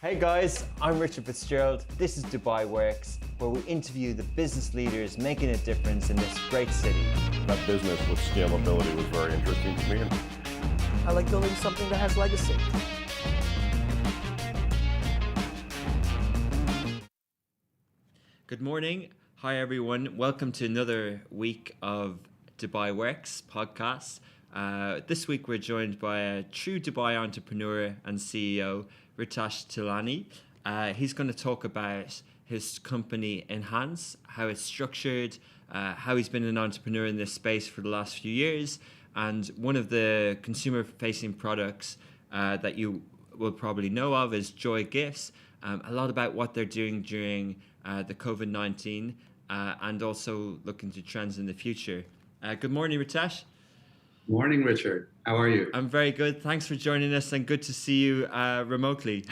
Hey guys, I'm Richard Fitzgerald. This is Dubai Works, where we interview the business leaders making a difference in this great city. That business with scalability was very interesting to me. I like building something that has legacy. Good morning. Hi everyone. Welcome to another week of Dubai Works podcast. This week we're joined by a true Dubai entrepreneur and CEO, Ritesh Tilani. He's going to talk about his company Enhance, how it's structured, how he's been an entrepreneur in this space for the last few years, and one of the consumer-facing products that you will probably know of is Joigifts. A lot about what they're doing during the COVID-19 and also looking to trends in the future. Good morning, Ritesh. Morning, Richard. How are you? I'm very good. Thanks for joining us and good to see you remotely.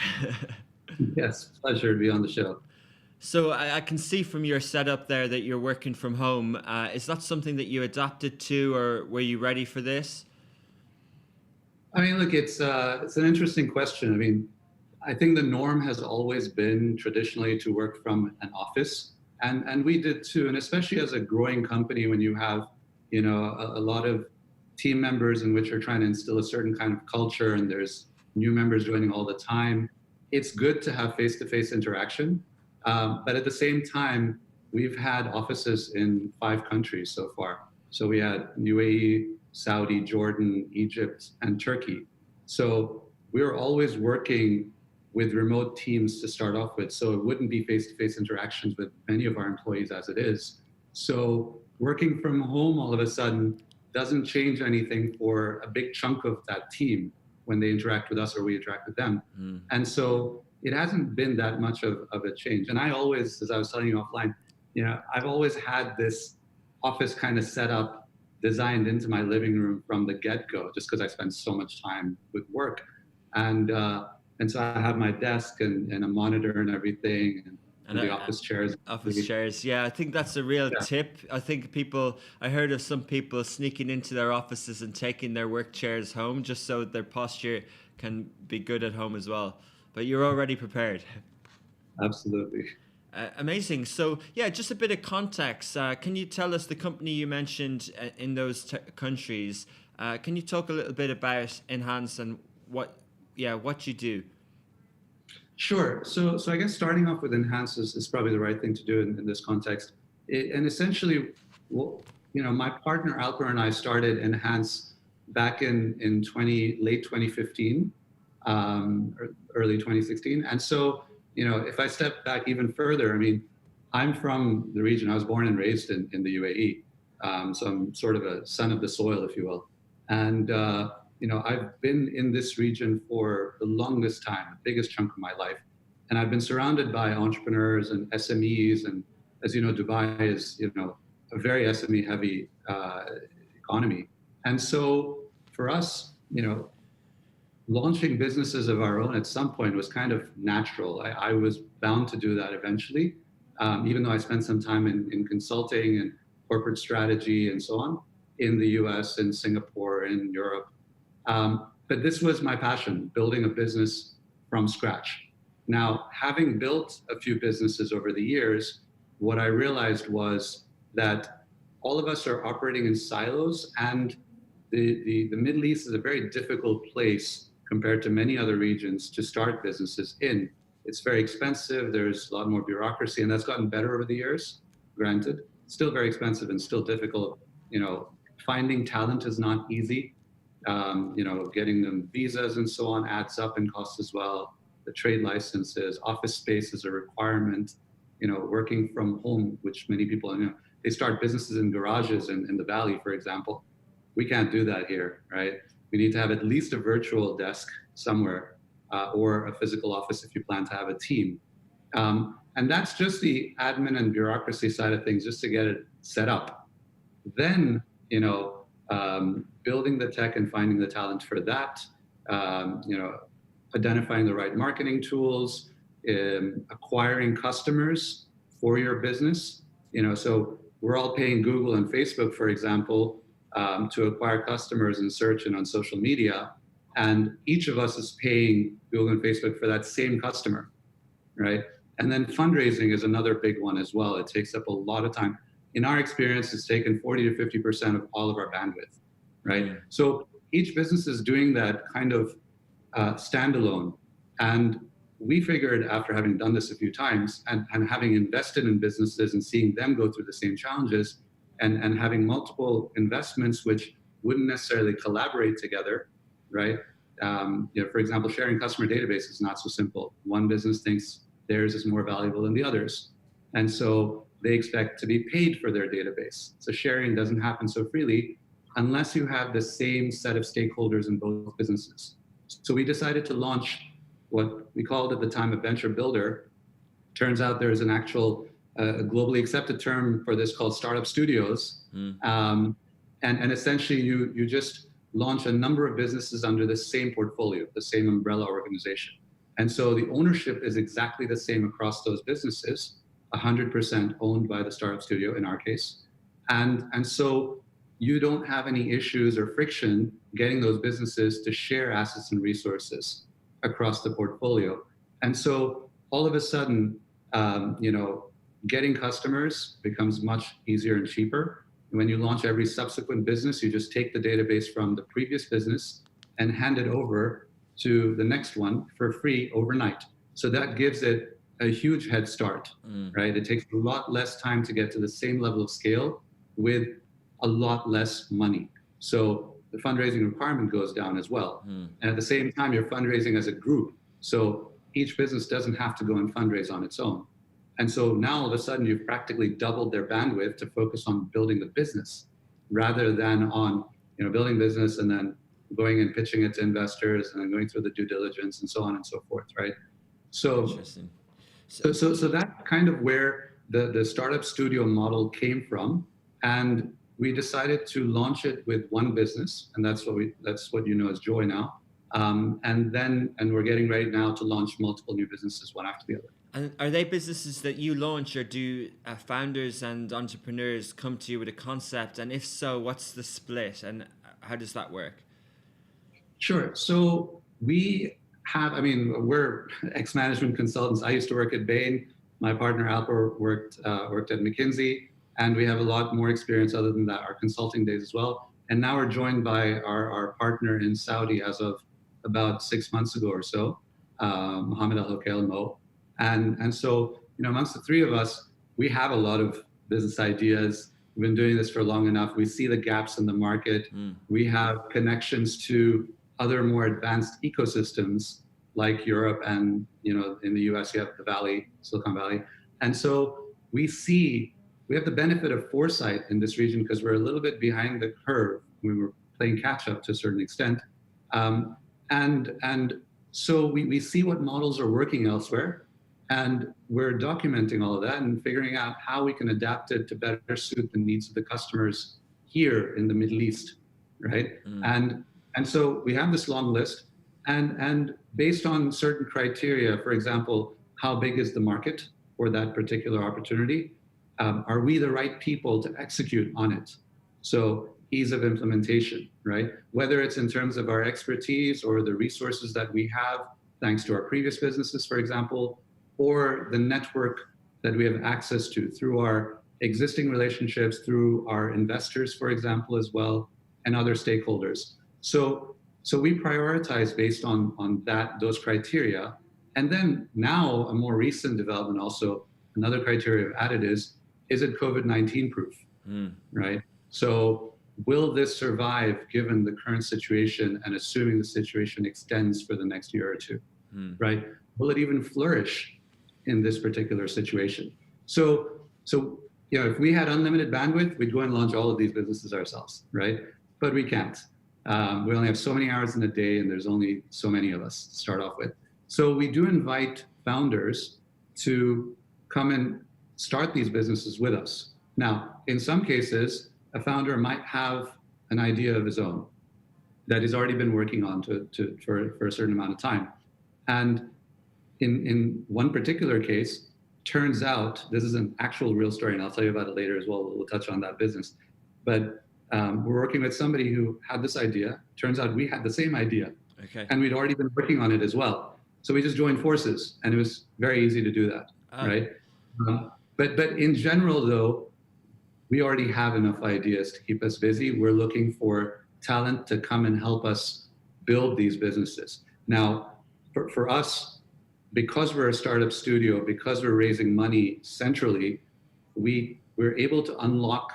Yes, pleasure to be on the show. So I can see from your setup there that you're working from home. Is that something that you adapted to, or were you ready for this? I mean, look, it's an interesting question. I mean, I think the norm has always been traditionally to work from an office, and we did too. And especially as a growing company, when you have, a lot of team members in which are trying to instill a certain kind of culture, and there's new members joining all the time, it's good to have face-to-face interaction. But at the same time, we've had offices in 5 countries so far. So we had UAE, Saudi, Jordan, Egypt, and Turkey. So we're always working with remote teams to start off with. So it wouldn't be face-to-face interactions with many of our employees as it is. So working from home all of a sudden doesn't change anything for a big chunk of that team when they interact with us or we interact with them. And so it hasn't been that much of a change. And I always, as I was telling you offline, I've always had this office kind of set up, designed into my living room from the get-go, just because I spend so much time with work. And so I have my desk and a monitor and everything, and the office chairs. Office chairs, yeah. I think that's a real tip. I think I heard of some people sneaking into their offices and taking their work chairs home just so their posture can be good at home as well. But you're already prepared. Absolutely. Amazing. So, yeah, just a bit of context. Can you tell us the company you mentioned in those countries? Can you talk a little bit about Enhance and what you do? Sure. So I guess starting off with Enhance is probably the right thing to do in this context. And essentially, my partner Alper and I started Enhance back in late 2015, early 2016. And so, if I step back even further, I mean, I'm from the region. I was born and raised in the UAE. So I'm sort of a son of the soil, if you will. And I've been in this region for the longest time, the biggest chunk of my life. And I've been surrounded by entrepreneurs and SMEs. And as you know, Dubai is, a very SME heavy economy. And so for us, launching businesses of our own at some point was kind of natural. I was bound to do that eventually, even though I spent some time in consulting and corporate strategy and so on in the US, in Singapore, in Europe. But this was my passion, building a business from scratch. Now, having built a few businesses over the years, what I realized was that all of us are operating in silos, and the Middle East is a very difficult place compared to many other regions to start businesses in. It's very expensive, there's a lot more bureaucracy, and that's gotten better over the years, granted. Still very expensive and still difficult. Finding talent is not easy. Getting them visas and so on adds up in cost as well. The trade licenses, office space is a requirement. Working from home, which many people, they start businesses in garages in the valley, for example. We can't do that here, right? We need to have at least a virtual desk somewhere or a physical office if you plan to have a team. And that's just the admin and bureaucracy side of things, just to get it set up. Then, building the tech and finding the talent for that, identifying the right marketing tools, acquiring customers for your business. So we're all paying Google and Facebook, for example, to acquire customers in search and on social media. and each of us is paying Google and Facebook for that same customer, right? And then fundraising is another big one as well. It takes up a lot of time. In our experience, it's taken 40 to 50% of all of our bandwidth, right? Mm. So each business is doing that kind of standalone. And we figured, after having done this a few times and having invested in businesses and seeing them go through the same challenges, and having multiple investments which wouldn't necessarily collaborate together, right? For example, sharing customer database is not so simple. One business thinks theirs is more valuable than the others, and so they expect to be paid for their database. So sharing doesn't happen so freely unless you have the same set of stakeholders in both businesses. So we decided to launch what we called at the time a venture builder. Turns out there is an actual globally accepted term for this called startup studios. And essentially you just launch a number of businesses under the same portfolio, the same umbrella organization. And so the ownership is exactly the same across those businesses, 100% owned by the startup studio in our case. And so you don't have any issues or friction getting those businesses to share assets and resources across the portfolio. And so all of a sudden, getting customers becomes much easier and cheaper. When you launch every subsequent business, you just take the database from the previous business and hand it over to the next one for free overnight. So that gives it a huge head start, right? It takes a lot less time to get to the same level of scale with a lot less money. So the fundraising requirement goes down as well. And at the same time, you're fundraising as a group. So each business doesn't have to go and fundraise on its own. And so now all of a sudden you've practically doubled their bandwidth to focus on building the business rather than on building business and then going and pitching it to investors and then going through the due diligence and so on and so forth, right? So Interesting. So that kind of where the startup studio model came from, and we decided to launch it with one business, and that's what you know as Joy now. And we're getting ready now to launch multiple new businesses one after the other. And are they businesses that you launch, or do founders and entrepreneurs come to you with a concept? And if so, what's the split and how does that work? Sure. So we're ex-management consultants. I used to work at Bain. My partner Alper worked at McKinsey, and we have a lot more experience other than that, our consulting days as well. And now we're joined by our partner in Saudi as of about 6 months ago or so, Mohammed Al Hokel Mo. And so, amongst the three of us, we have a lot of business ideas. We've been doing this for long enough. We see the gaps in the market. We have connections to other more advanced ecosystems like Europe, and in the US you have the Valley, Silicon Valley. And so we have the benefit of foresight in this region because we're a little bit behind the curve. We were playing catch up to a certain extent. And so we see what models are working elsewhere, and we're documenting all of that and figuring out how we can adapt it to better suit the needs of the customers here in the Middle East, right? And so we have this long list, and based on certain criteria, for example, how big is the market for that particular opportunity? Are we the right people to execute on it? So ease of implementation, right? Whether it's in terms of our expertise or the resources that we have, thanks to our previous businesses, for example, or the network that we have access to through our existing relationships, through our investors, for example, as well, and other stakeholders. So we prioritize based on those criteria. And then now a more recent development also, another criteria I've added is it COVID-19 proof, right? So will this survive given the current situation and assuming the situation extends for the next year or two, right? Will it even flourish in this particular situation? So if we had unlimited bandwidth, we'd go and launch all of these businesses ourselves, right? But we can't. We only have so many hours in a day, and there's only so many of us to start off with. So we do invite founders to come and start these businesses with us. Now, in some cases, a founder might have an idea of his own that he's already been working on for a certain amount of time. And in one particular case, turns out, this is an actual real story, and I'll tell you about it later as well. We'll touch on that business. But we're working with somebody who had this idea. Turns out we had the same idea. Okay. and we'd already been working on it as well. So we just joined forces, and it was very easy to do that, Oh. right? But in general, though, we already have enough ideas to keep us busy. We're looking for talent to come and help us build these businesses. Now, for us, because we're a startup studio, because we're raising money centrally, we're able to unlock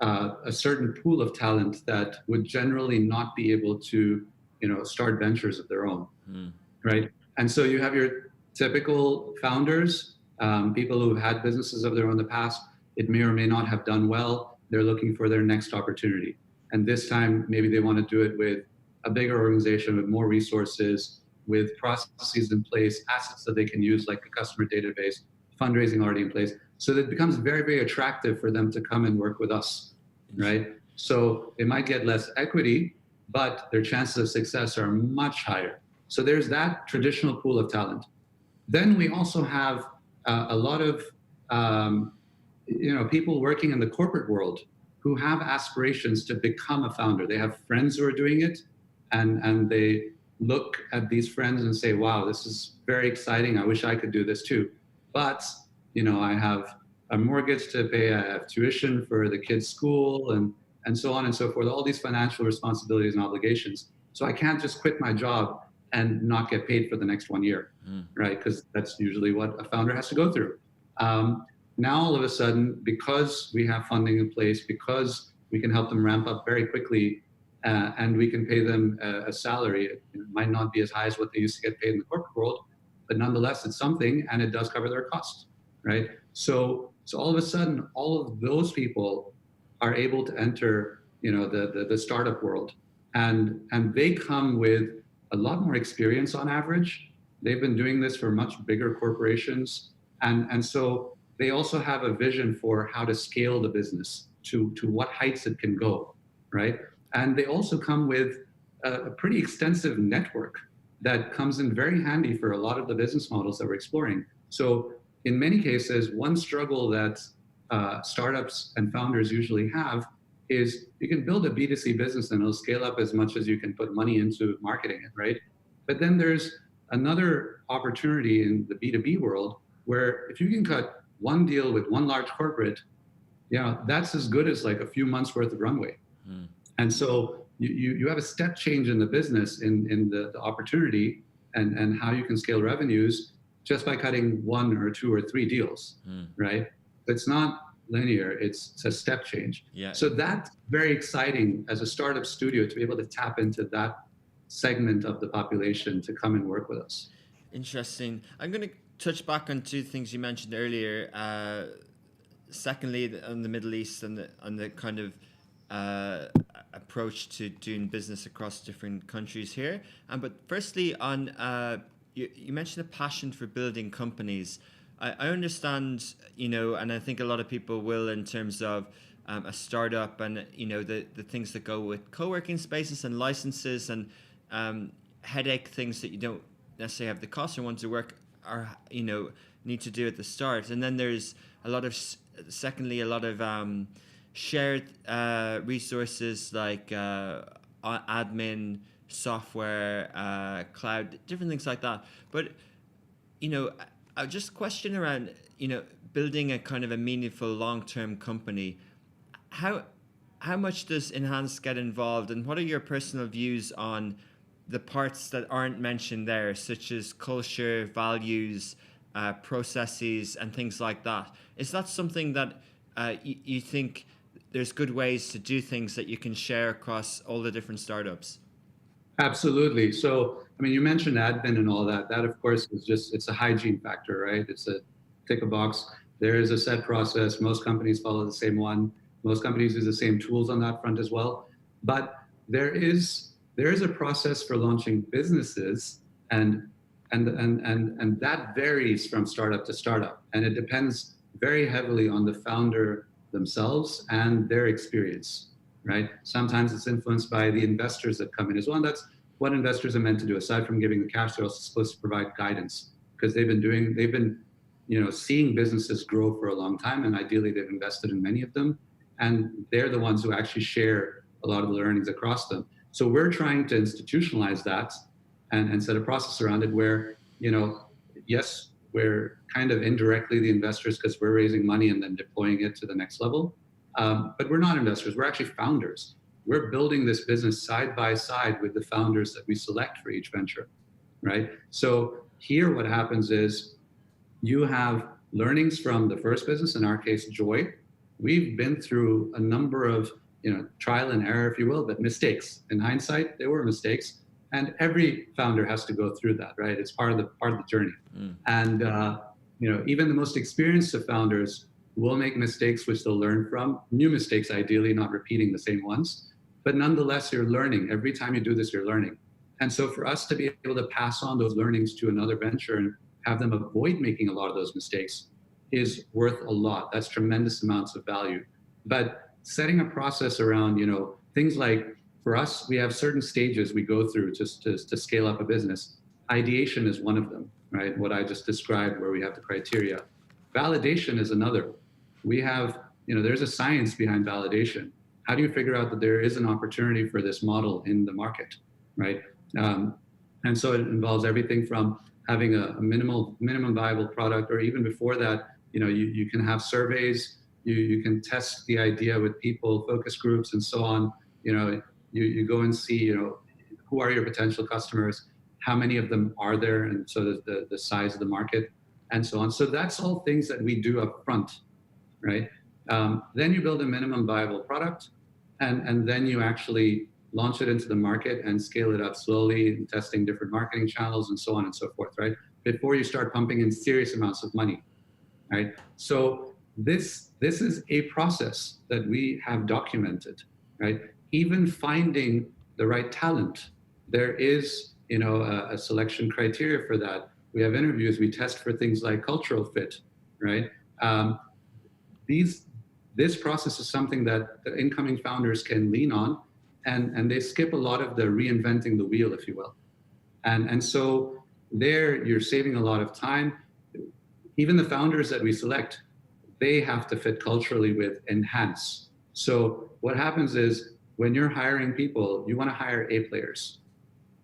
a certain pool of talent that would generally not be able to, start ventures of their own, right? And so you have your typical founders, people who've had businesses of their own in the past. It may or may not have done well. They're looking for their next opportunity, and this time maybe they want to do it with a bigger organization with more resources, with processes in place, assets that they can use like a customer database, fundraising already in place. So that it becomes very, very attractive for them to come and work with us, right? So they might get less equity, but their chances of success are much higher. So there's that traditional pool of talent. Then we also have a lot of people working in the corporate world who have aspirations to become a founder. They have friends who are doing it, and they look at these friends and say, wow, this is very exciting. I wish I could do this too. But, I have a mortgage to pay, I have tuition for the kids' school, and so on and so forth, all these financial responsibilities and obligations. So I can't just quit my job and not get paid for the next 1 year, right? Because that's usually what a founder has to go through. Now, all of a sudden, because we have funding in place, because we can help them ramp up very quickly, and we can pay them a salary, it might not be as high as what they used to get paid in the corporate world, but nonetheless, it's something, and it does cover their costs, right? So all of a sudden, all of those people are able to enter, the startup world, and they come with a lot more experience on average. They've been doing this for much bigger corporations, and so they also have a vision for how to scale the business to what heights it can go, right? And they also come with a pretty extensive network that comes in very handy for a lot of the business models that we're exploring. So in many cases, one struggle that startups and founders usually have is you can build a B2C business and it'll scale up as much as you can put money into marketing it, right? But then there's another opportunity in the B2B world where if you can cut one deal with one large corporate, that's as good as like a few months worth of runway. And so you have a step change in the business, in the opportunity and how you can scale revenues just by cutting one or two or three deals, right? It's not linear, it's a step change. Yeah. So that's very exciting as a startup studio to be able to tap into that segment of the population to come and work with us. Interesting. I'm going to touch back on two things you mentioned earlier. Secondly, on the Middle East and the kind of approach to doing business across different countries here. But firstly, on you mentioned a passion for building companies. I understand, and I think a lot of people will in terms of a startup and, the things that go with co-working spaces and licenses and headache things that you don't necessarily have the cost or want to work or, need to do at the start. And then there's a lot of, secondly, a lot of shared resources like admin, software, cloud, different things like that. But, I just question around, building a kind of a meaningful long-term company. How much does Enhance get involved, and what are your personal views on the parts that aren't mentioned there, such as culture, values, processes, and things like that? Is that something that you think there's good ways to do things that you can share across all the different startups? Absolutely. So, you mentioned admin and all that. That, of course, is it's a hygiene factor, right? It's a tick a box. There is a set process. Most companies follow the same one. Most companies use the same tools on that front as well. But there is a process for launching businesses, and that varies from startup to startup. And it depends very heavily on the founder themselves and their experience, right? Sometimes it's influenced by the investors that come in as well. And that's what investors are meant to do. Aside from giving the cash, they're also supposed to provide guidance because they've been seeing businesses grow for a long time, and ideally they've invested in many of them, and they're the ones who actually share a lot of the learnings across them. So we're trying to institutionalize that and set a process around it where, yes, we're kind of indirectly the investors because we're raising money and then deploying it to the next level. But we're not investors, we're actually founders. We're building this business side by side with the founders that we select for each venture, right? So here what happens is you have learnings from the first business, in our case, Joy. We've been through a number of, trial and error, if you will, but mistakes. In hindsight, they were mistakes. And every founder has to go through that, right? It's part of the journey. And even the most experienced of founders will make mistakes which they'll learn from. New mistakes, ideally, not repeating the same ones. But nonetheless, you're learning. Every time you do this, you're learning. And so for us to be able to pass on those learnings to another venture and have them avoid making a lot of those mistakes is worth a lot. That's tremendous amounts of value. But setting a process around, things like, for us, we have certain stages we go through just to scale up a business. Ideation is one of them, right? What I just described, where we have the criteria. Validation is another. We have, there's a science behind validation. How do you figure out that there is an opportunity for this model in the market, right? And so it involves everything from having a minimum viable product, or even before that, you can have surveys, you can test the idea with people, focus groups, and so on. You go and see, who are your potential customers, how many of them are there, and so the size of the market, and so on. So that's all things that we do up front, right? Then you build a minimum viable product, and then you actually launch it into the market and scale it up slowly, and testing different marketing channels and so on and so forth, right? Before you start pumping in serious amounts of money, right? So this is a process that we have documented, right? Even finding the right talent, there is, a selection criteria for that. We have interviews, we test for things like cultural fit, right? This process is something that the incoming founders can lean on, and they skip a lot of the reinventing the wheel, if you will. And so there you're saving a lot of time. Even the founders that we select, they have to fit culturally with Enhance. So what happens is, when you're hiring people, you want to hire A players.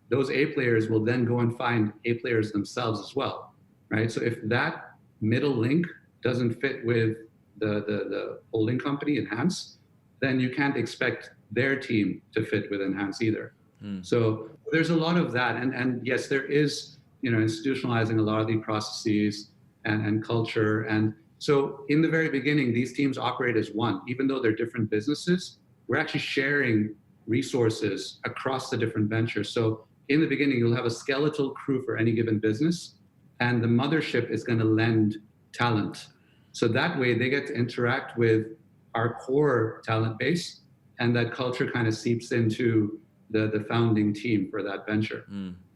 Those A players will then go and find A players themselves as well, right? So if that middle link doesn't fit with the holding company, Enhance, then you can't expect their team to fit with Enhance either. So there's a lot of that. And yes, there is, institutionalizing a lot of the processes and culture. And so in the very beginning, these teams operate as one. Even though they're different businesses, we're actually sharing resources across the different ventures. So in the beginning, you'll have a skeletal crew for any given business, and the mothership is going to lend talent. So that way they get to interact with our core talent base, and that culture kind of seeps into the founding team for that venture,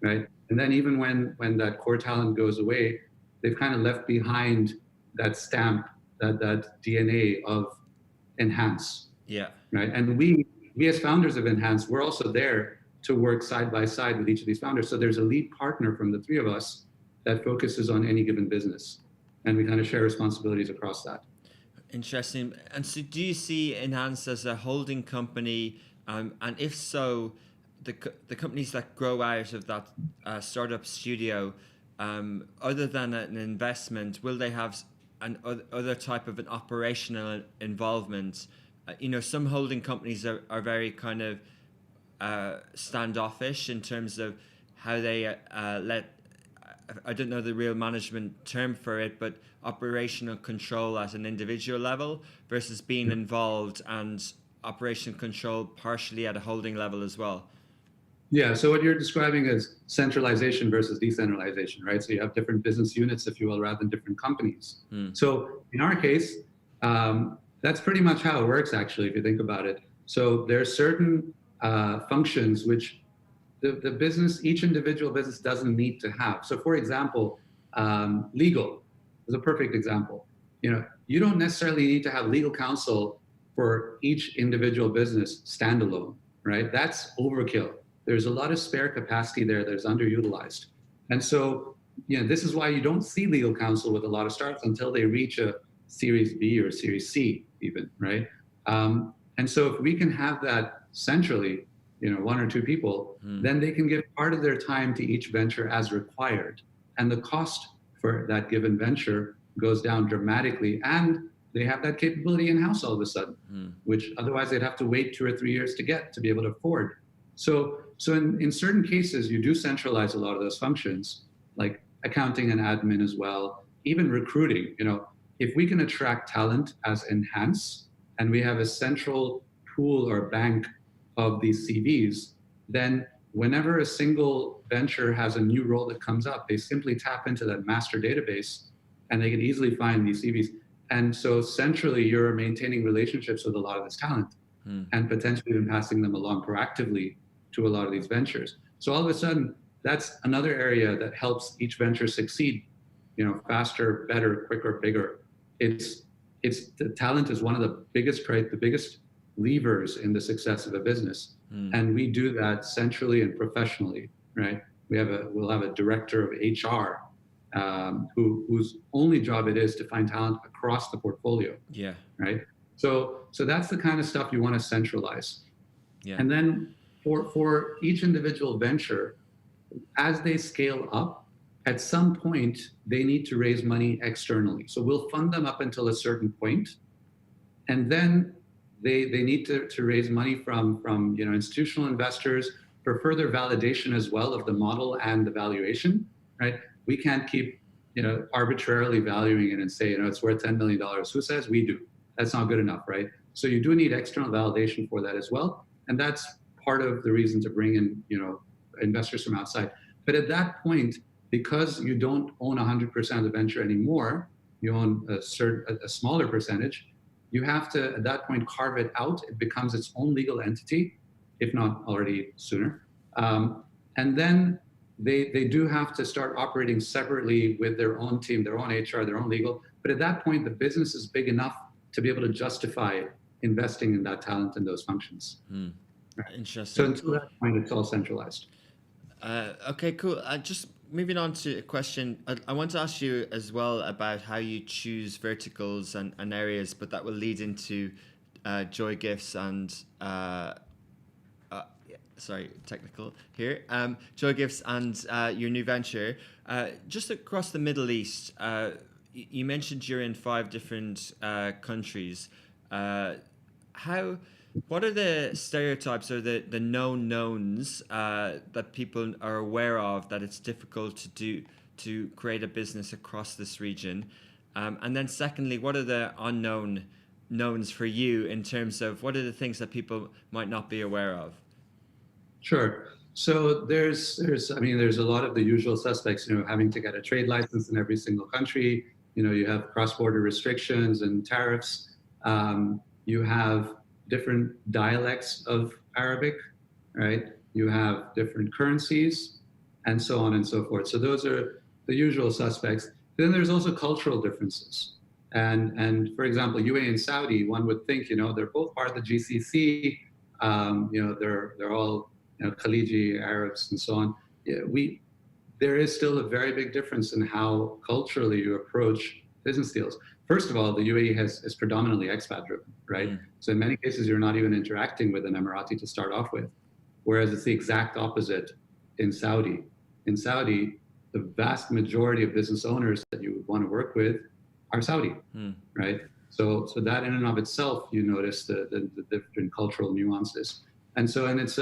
right? And then even when that core talent goes away, they've kind of left behind that stamp, that DNA of Enhance. Yeah. Right. And we as founders of Enhance, we're also there to work side by side with each of these founders. So there's a lead partner from the three of us that focuses on any given business, and we kind of share responsibilities across that. Interesting. And so do you see Enhance as a holding company? And if so, the companies that grow out of that startup studio, other than an investment, will they have other type of an operational involvement? Some holding companies are very kind of standoffish in terms of how they I don't know the real management term for it, but operational control at an individual level versus being involved and operational control partially at a holding level as well. Yeah, so what you're describing is centralization versus decentralization, right? So you have different business units, if you will, rather than different companies. So in our case, that's pretty much how it works, actually, if you think about it. So there are certain functions which the business, each individual business doesn't need to have. So for example, legal is a perfect example. You don't necessarily need to have legal counsel for each individual business standalone, right? That's overkill. There's a lot of spare capacity there that is underutilized. And so, this is why you don't see legal counsel with a lot of startups until they reach a Series B or Series C even, right? And so if we can have that centrally, one or two people, then they can give part of their time to each venture as required. And the cost for that given venture goes down dramatically. And they have that capability in-house all of a sudden, which otherwise they'd have to wait 2 or 3 years to get to be able to afford. So in certain cases, you do centralize a lot of those functions, like accounting and admin as well, even recruiting. If we can attract talent as Enhance, and we have a central pool or bank of these CVs, then whenever a single venture has a new role that comes up, they simply tap into that master database and they can easily find these CVs. And so centrally, you're maintaining relationships with a lot of this talent and potentially even passing them along proactively to a lot of these ventures. So all of a sudden, that's another area that helps each venture succeed, faster, better, quicker, bigger. It's the talent is one of the biggest levers in the success of a business. And we do that centrally and professionally, right? We'll have a director of HR whose only job it is to find talent across the portfolio. Yeah. Right. So that's the kind of stuff you want to centralize. Yeah. And then for each individual venture, as they scale up, at some point they need to raise money externally. So we'll fund them up until a certain point, and then they need to raise money from institutional investors for further validation as well of the model and the valuation. Right. We can't keep arbitrarily valuing it and say it's worth $10 million. Who says? We do. That's not good enough, right? So you do need external validation for that as well, and that's part of the reason to bring in investors from outside. But at that point, because you don't own 100% of the venture anymore, you own a smaller percentage. You have to at that point carve it out. It becomes its own legal entity, if not already sooner, and then they do have to start operating separately with their own team, their own HR, their own legal. But at that point, the business is big enough to be able to justify investing in that talent and those functions. Right. Interesting. So until that point, it's all centralized. Okay, cool. Just moving on to a question. I want to ask you as well about how you choose verticals and areas, but that will lead into Joigifts and sorry, technical here. Joigifts and your new venture. Just across the Middle East, you mentioned you're in 5 different countries. What are the stereotypes or the known knowns that people are aware of that it's difficult to create a business across this region? And then secondly, what are the unknown knowns for you in terms of what are the things that people might not be aware of? Sure. So there's a lot of the usual suspects, having to get a trade license in every single country. You have cross-border restrictions and tariffs. You have different dialects of Arabic, right? You have different currencies, and so on and so forth. So those are the usual suspects. Then there's also cultural differences. And for example, UAE and Saudi, one would think, they're both part of the GCC. They're all Khaliji Arabs and so on. There is still a very big difference in how culturally you approach business deals. First of all, the UAE is predominantly expat driven, right? So in many cases, you're not even interacting with an Emirati to start off with, whereas it's the exact opposite in Saudi. In Saudi, the vast majority of business owners that you would want to work with are Saudi, right? So that in and of itself, you notice the different cultural nuances. And it's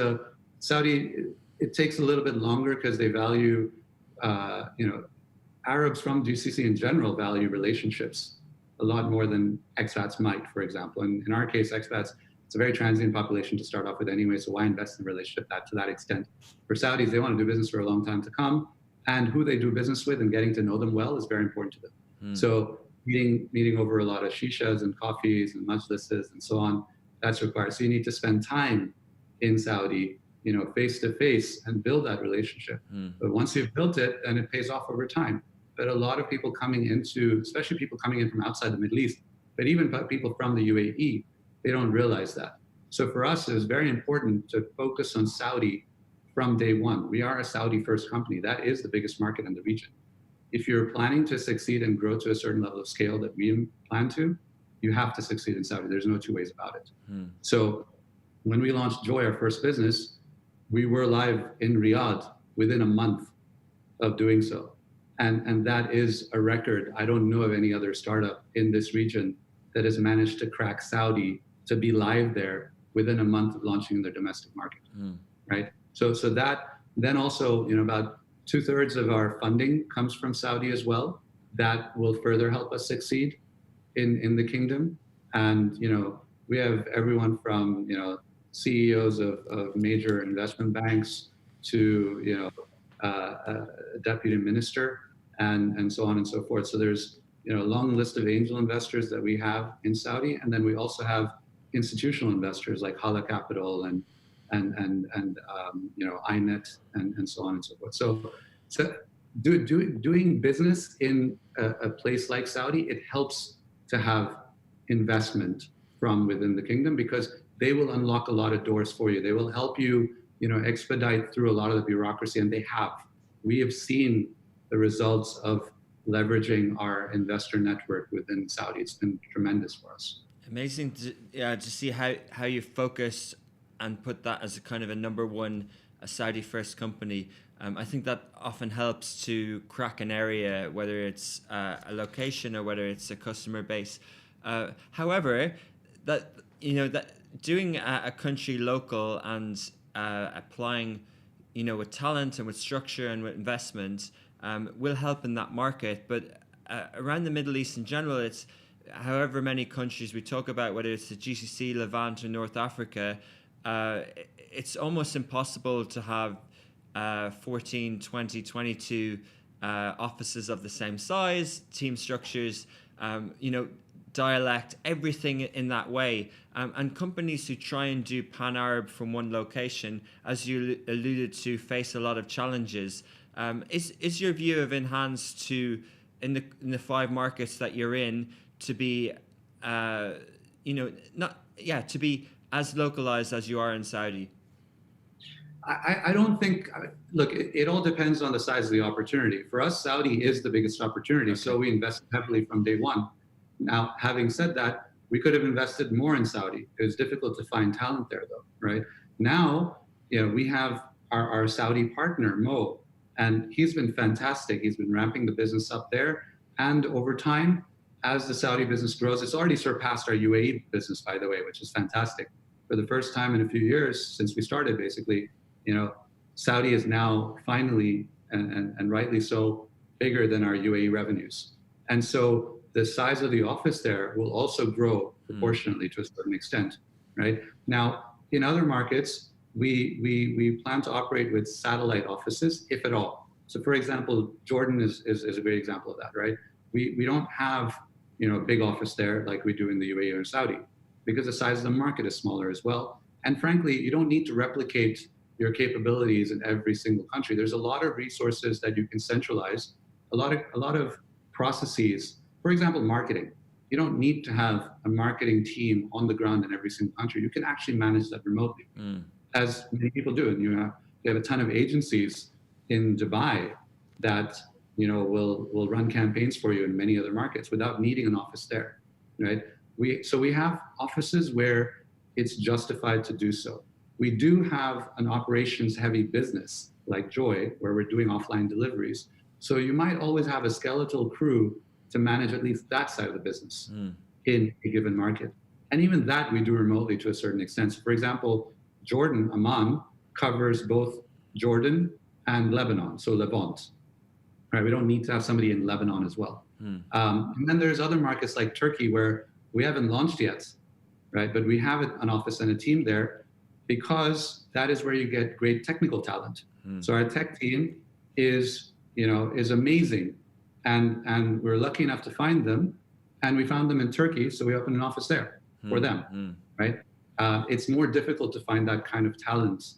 Saudi, it takes a little bit longer because they value, Arabs from GCC in general value relationships a lot more than expats might, for example. And in our case, expats, it's a very transient population to start off with anyway, so why invest in a relationship to that extent? For Saudis, they want to do business for a long time to come, and who they do business with and getting to know them well is very important to them. So meeting over a lot of shishas and coffees and majlises and so on, that's required. So you need to spend time in Saudi, face to face and build that relationship. But once you've built it, then it pays off over time. But a lot of people especially people coming in from outside the Middle East, but even people from the UAE, they don't realize that. So for us, it was very important to focus on Saudi from day one. We are a Saudi first company. That is the biggest market in the region. If you're planning to succeed and grow to a certain level of scale that we plan to, you have to succeed in Saudi. There's no two ways about it. So when we launched Joy, our first business, we were live in Riyadh within a month of doing so. And that is a record. I don't know of any other startup in this region that has managed to crack Saudi to be live there within a month of launching in their domestic market, right? So that, then also, about 2/3 of our funding comes from Saudi as well. That will further help us succeed in the kingdom. And, we have everyone from, CEOs of major investment banks to, a deputy minister and so on and so forth. So there's, a long list of angel investors that we have in Saudi. And then we also have institutional investors like Hala Capital and INET and so on and so forth. So doing business in a place like Saudi, it helps to have investment from within the kingdom, because they will unlock a lot of doors for you. They will help you, expedite through a lot of the bureaucracy, and we have seen the results of leveraging our investor network within Saudi. It's been tremendous for us. Amazing to see how you focus and put that as a kind of a number one, a Saudi first company. I think that often helps to crack an area, whether it's a location or whether it's a customer base. However, that doing a country local and applying, with talent and with structure and with investment will help in that market. But around the Middle East in general, it's however many countries we talk about, whether it's the GCC, Levant, or North Africa, it's almost impossible to have 14, 20, 22 offices of the same size, team structures, dialect, everything in that way. And companies who try and do pan-Arab from one location, as you alluded to, face a lot of challenges. Is your view of Enhanced in the 5 markets that you're in to be, to be as localized as you are in Saudi? I don't think, look, it all depends on the size of the opportunity. For us, Saudi is the biggest opportunity, okay. So we invested heavily from day one. Now, having said that, we could have invested more in Saudi. It was difficult to find talent there, though, right? Now, we have our Saudi partner, Mo, and he's been fantastic. He's been ramping the business up there. And over time, as the Saudi business grows, it's already surpassed our UAE business, by the way, which is fantastic. For the first time in a few years since we started, basically, Saudi is now finally, and rightly so, bigger than our UAE revenues. And so the size of the office there will also grow proportionately to a certain extent, right? Now, in other markets, we plan to operate with satellite offices, if at all. So for example, Jordan is a great example of that, right? We don't have, a big office there like we do in the UAE or Saudi, because the size of the market is smaller as well. And frankly, you don't need to replicate your capabilities in every single country. There's a lot of resources that you can centralize, a lot of processes. For example, marketing. You don't need to have a marketing team on the ground in every single country. You can actually manage that remotely, as many people do. And you have a ton of agencies in Dubai that will run campaigns for you in many other markets without needing an office there, right? So we have offices where it's justified to do so. We do have an operations-heavy business like Joy, where we're doing offline deliveries. So you might always have a skeletal crew to manage at least that side of the business in a given market. And even that we do remotely to a certain extent. So for example, Jordan, Amman, covers both Jordan and Lebanon, so Levant. Right? We don't need to have somebody in Lebanon as well. And then there's other markets like Turkey where we haven't launched yet, right? But we have an office and a team there, because that is where you get great technical talent. So our tech team is amazing. And we're lucky enough to find them, and we found them in Turkey, so we opened an office there for them, right? It's more difficult to find that kind of talent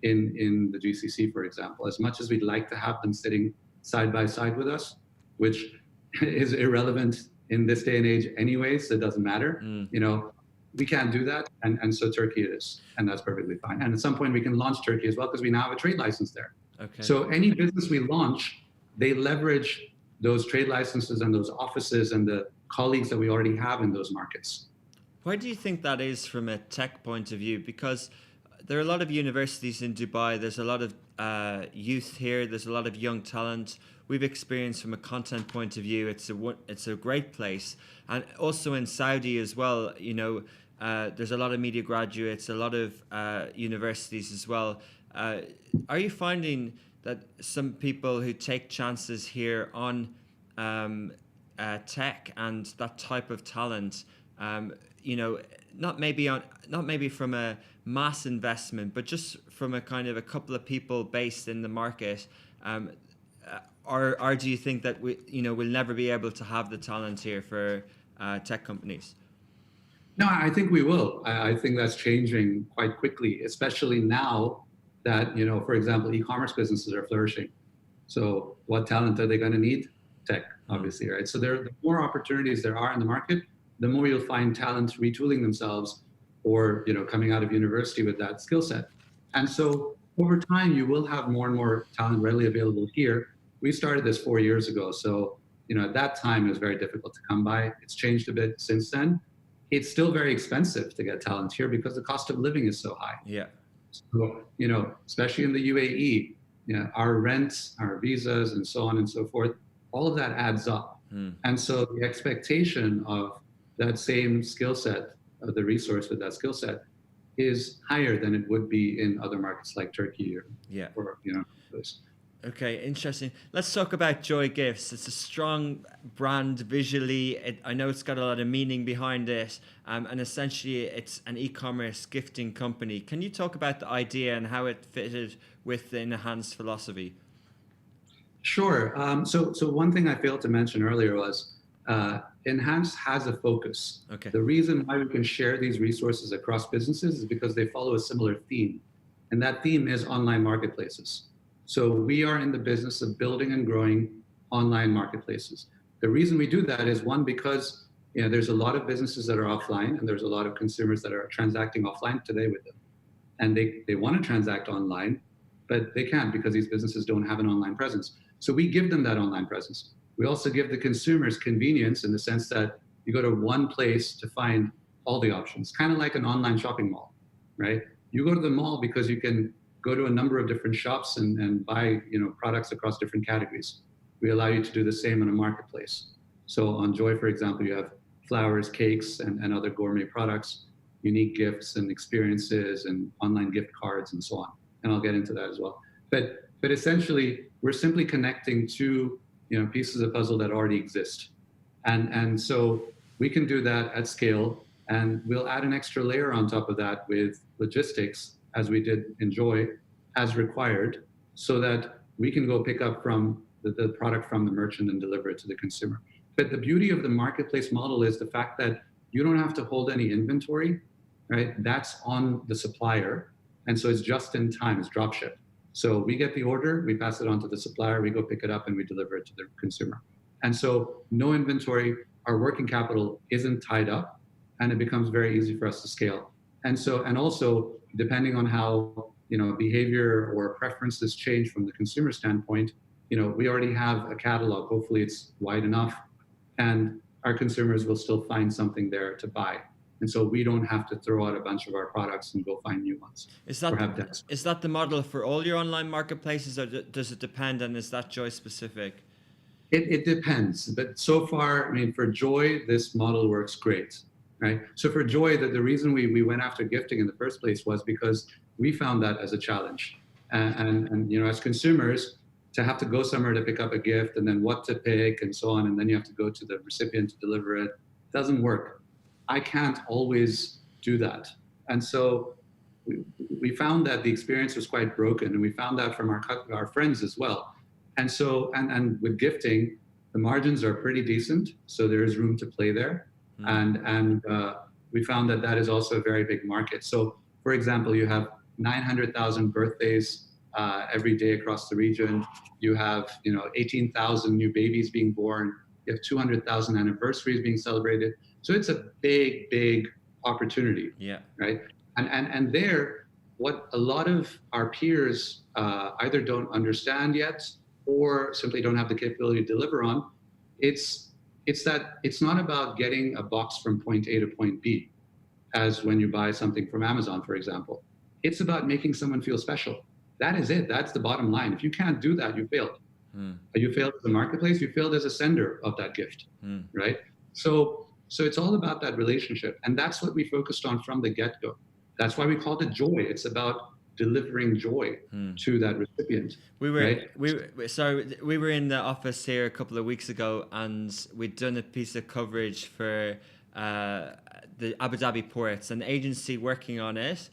in the GCC, for example. As much as we'd like to have them sitting side by side with us, which is irrelevant in this day and age anyway, so it doesn't matter. We can't do that, and so Turkey it is, and that's perfectly fine. And at some point we can launch Turkey as well, because we now have a trade license there. Okay. So any business we launch, they leverage those trade licenses and those offices and the colleagues that we already have in those markets. Why do you think that is from a tech point of view? Because there are a lot of universities in Dubai. There's a lot of youth here. There's a lot of young talent. We've experienced from a content point of view, it's a great place, and also in Saudi as well. There's a lot of media graduates, a lot of universities as well. Are you finding that some people who take chances here on tech and that type of talent, not maybe from a mass investment, but just from a kind of a couple of people based in the market, or do you think that we'll never be able to have the talent here for tech companies? No, I think we will. I think that's changing quite quickly, especially now that, for example, e-commerce businesses are flourishing. So what talent are they going to need? Tech, obviously, right? So the more opportunities there are in the market, the more you'll find talent retooling themselves or, coming out of university with that skill set. And so over time, you will have more and more talent readily available here. We started this 4 years ago. So, at that time, it was very difficult to come by. It's changed a bit since then. It's still very expensive to get talent here because the cost of living is so high. Yeah. So, especially in the UAE, our rents, our visas, and so on and so forth, all of that adds up. And so the expectation of that same skill set, the resource with that skill set, is higher than it would be in other markets like Turkey or others. Okay, interesting. Let's talk about Joigifts. It's a strong brand visually. I know it's got a lot of meaning behind it, and essentially it's an e-commerce gifting company. Can you talk about the idea and how it fitted with the Enhance philosophy? Sure. So one thing I failed to mention earlier was Enhance has a focus. Okay. The reason why we can share these resources across businesses is because they follow a similar theme, and that theme is online marketplaces. So we are in the business of building and growing online marketplaces. The reason we do that is one, because there's a lot of businesses that are offline, and there's a lot of consumers that are transacting offline today with them. And they want to transact online, but they can't because these businesses don't have an online presence. So we give them that online presence. We also give the consumers convenience in the sense that you go to one place to find all the options, kind of like an online shopping mall, right? You go to the mall because you can go to a number of different shops and buy products across different categories. We allow you to do the same in a marketplace. So on Joy, for example, you have flowers, cakes, and other gourmet products, unique gifts and experiences and online gift cards and so on. And I'll get into that as well. But essentially, we're simply connecting two pieces of puzzle that already exist. And so we can do that at scale, and we'll add an extra layer on top of that with logistics, as we did enjoy, as required, so that we can go pick up from the product from the merchant and deliver it to the consumer. But the beauty of the marketplace model is the fact that you don't have to hold any inventory, right? That's on the supplier. And so it's just in time, it's drop ship. So we get the order, we pass it on to the supplier, we go pick it up and we deliver it to the consumer. And so no inventory, our working capital isn't tied up, and it becomes very easy for us to scale. And also, depending on how behavior or preferences change from the consumer standpoint, we already have a catalog. Hopefully, it's wide enough, and our consumers will still find something there to buy. And so we don't have to throw out a bunch of our products and go find new ones. Is that the model for all your online marketplaces, or does it depend? And is that Joy specific? It depends. But so far, for Joy, this model works great. Right. So for Joy, the reason we went after gifting in the first place was because we found that as a challenge. And as consumers, to have to go somewhere to pick up a gift and then what to pick and so on, and then you have to go to the recipient to deliver it, doesn't work. I can't always do that. And so we found that the experience was quite broken, and we found that from our friends as well. And so, and with gifting, the margins are pretty decent, so there is room to play there. And we found that is also a very big market. So, for example, you have 900,000 birthdays every day across the region. You have 18,000 new babies being born. You have 200,000 anniversaries being celebrated. So it's a big opportunity. Yeah. Right. And there, what a lot of our peers either don't understand yet or simply don't have the capability to deliver on, it's that it's not about getting a box from point A to point B, as when you buy something from Amazon, for example. It's about making someone feel special. That is it. That's the bottom line. If you can't do that, you failed. You failed as a marketplace. You failed as a sender of that gift, right? So it's all about that relationship, and that's what we focused on from the get-go. That's why we called it joy. It's about delivering joy to that recipient. We were right? we were in the office here a couple of weeks ago, and we'd done a piece of coverage for the Abu Dhabi ports. An agency working on it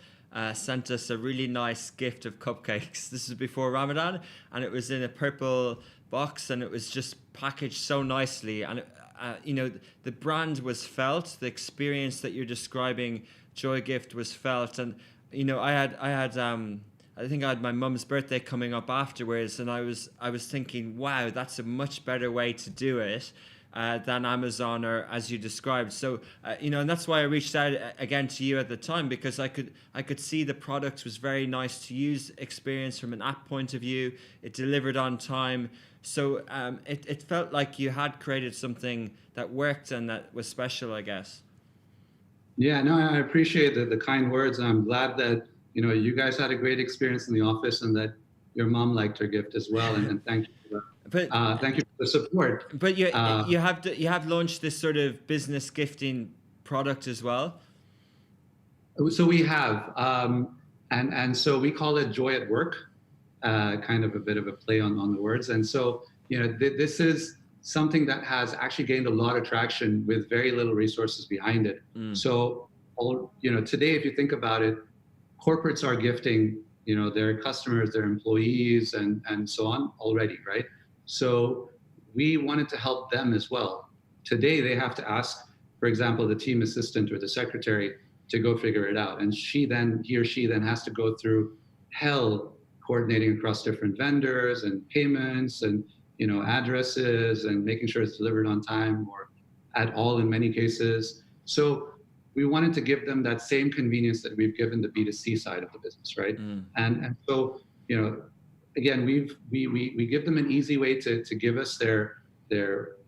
sent us a really nice gift of cupcakes. This was before Ramadan, and it was in a purple box, and it was just packaged so nicely. And the brand was felt. The experience that you're describing, Joigift, was felt. And I think I had my mum's birthday coming up afterwards, and I was thinking, wow, that's a much better way to do it than Amazon, or as you described. So and that's why I reached out again to you at the time, because I could see the product was very nice to use experience from an app point of view. It delivered on time. So it felt like you had created something that worked and that was special, I guess. Yeah, no, I appreciate the kind words. I'm glad that you guys had a great experience in the office, and that your mom liked her gift as well. And thank you for that. Thank you for the support. But you have launched this sort of business gifting product as well. So we have, and so we call it Joy at Work, kind of a bit of a play on the words. And so this is something that has actually gained a lot of traction with very little resources behind it. So today, if you think about it, corporates are gifting their customers, their employees, and so on already, right? So we wanted to help them as well. Today, they have to ask, for example, the team assistant or the secretary to go figure it out. And he or she then has to go through hell coordinating across different vendors and payments and addresses and making sure it's delivered on time or at all in many cases. So we wanted to give them that same convenience that we've given the B2C side of the business, right? And so again, we give them an easy way to give us their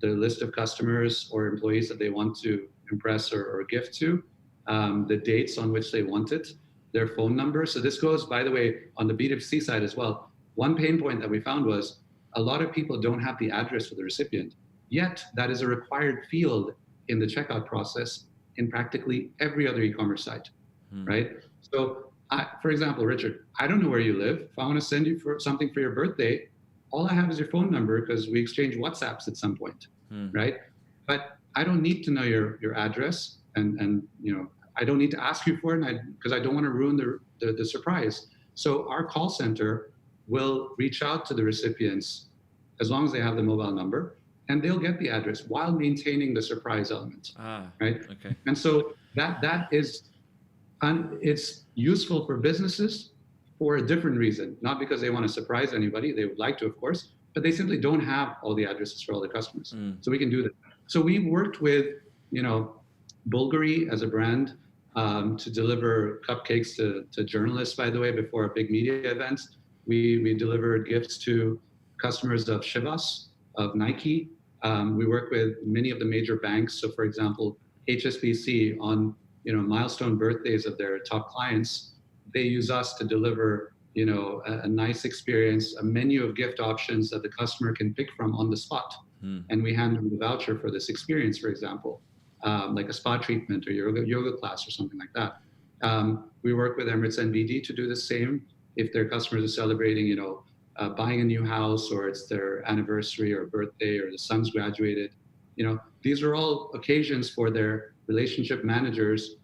list of customers or employees that they want to impress or gift to, the dates on which they want it, their phone number. So this goes, by the way, on the B2C side as well. One pain point that we found was a lot of people don't have the address for the recipient, yet that is a required field in the checkout process in practically every other e-commerce site, right? So, for example, Richard, I don't know where you live. If I want to send you something for your birthday, all I have is your phone number because we exchange WhatsApps at some point, right? But I don't need to know your address, and I don't need to ask you for it because I don't want to ruin the surprise. So our call center will reach out to the recipients as long as they have the mobile number, and they'll get the address while maintaining the surprise element, right? Okay. And so that is, it's useful for businesses for a different reason, not because they want to surprise anybody. They would like to, of course, but they simply don't have all the addresses for all the customers. So we can do that. So we worked with, Bulgari as a brand to deliver cupcakes to journalists, by the way, before a big media event. We delivered gifts to customers of Chivas, of Nike. We work with many of the major banks. So for example, HSBC on milestone birthdays of their top clients, they use us to deliver a nice experience, a menu of gift options that the customer can pick from on the spot. And we hand them the voucher for this experience, for example, like a spa treatment or yoga class or something like that. We work with Emirates NBD to do the same if their customers are celebrating, buying a new house, or it's their anniversary or birthday, or the son's graduated. These are all occasions for their relationship managers